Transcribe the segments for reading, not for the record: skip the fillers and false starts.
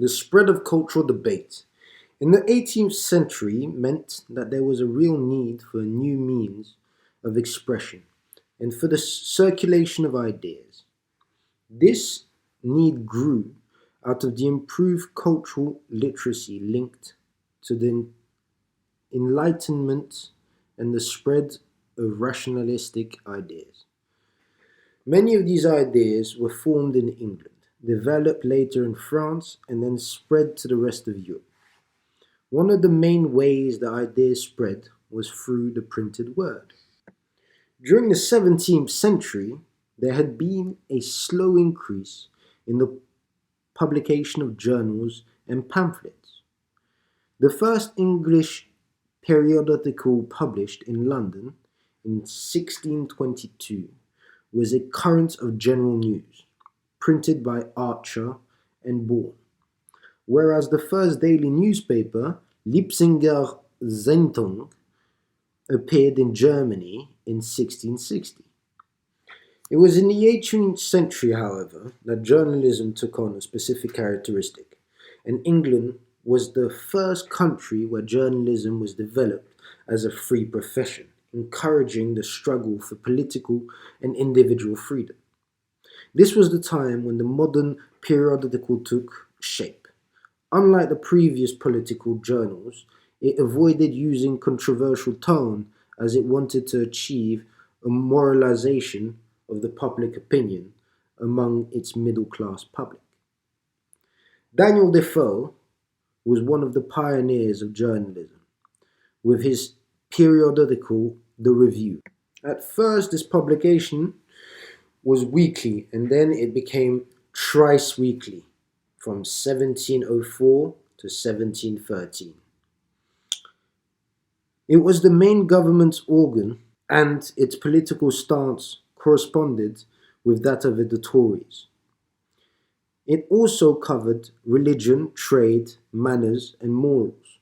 The spread of cultural debate in the 18th century meant that there was a real need for a new means of expression and for the circulation of ideas. This need grew out of the improved cultural literacy linked to the Enlightenment and the spread of rationalistic ideas. Many of these ideas were formed in England, developed later in France, and then spread to the rest of Europe. One of the main ways the ideas spread was through the printed word. During the 17th century, there had been a slow increase in the publication of journals and pamphlets. The first English periodical published in London in 1622 was a Current of General News, printed by Archer and Bourne, whereas the first daily newspaper, Leipziger Zeitung, appeared in Germany in 1660. It was in the 18th century, however, that journalism took on a specific characteristic, and England was the first country where journalism was developed as a free profession, encouraging the struggle for political and individual freedom. This was the time when the modern periodical took shape. Unlike the previous political journals, it avoided using controversial tone as it wanted to achieve a moralization of the public opinion among its middle-class public. Daniel Defoe was one of the pioneers of journalism, with his periodical The Review. At first, this publication was weekly, and then it became thrice weekly from 1704 to 1713. It was the main government organ, and its political stance corresponded with that of the Tories. It also covered religion, trade, manners, and morals.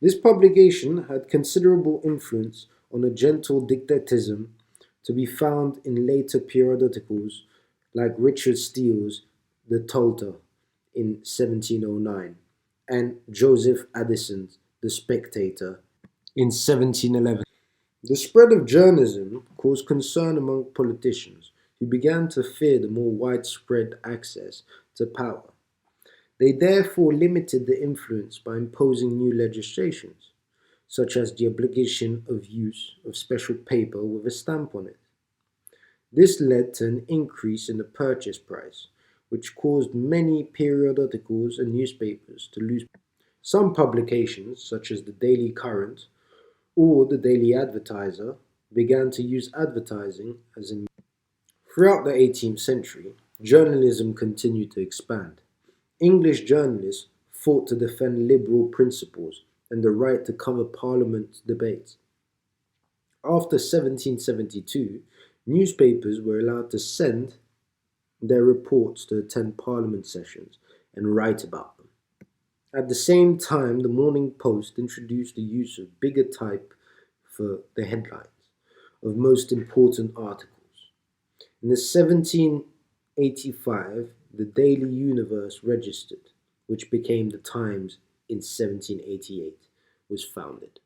This publication had considerable influence on a gentle dictatism to be found in later periodicals like Richard Steele's The Tulta in 1709 and Joseph Addison's The Spectator in 1711. The spread of journalism caused concern among politicians who began to fear the more widespread access to power. They therefore limited the influence by imposing new legislations, such as the obligation of use of special paper with a stamp on it. This led to an increase in the purchase price, which caused many periodicals and newspapers to lose. Some publications, such as the Daily Current or the Daily Advertiser, began to use advertising as a means. Throughout the 18th century, journalism continued to expand. English journalists fought to defend liberal principles and the right to cover Parliament debates. After 1772, newspapers were allowed to send their reports to attend Parliament sessions and write about them. At the same time, the Morning Post introduced the use of bigger type for the headlines of most important articles. In the 1785, the Daily Universe Registered, which became the Times in 1788, was founded.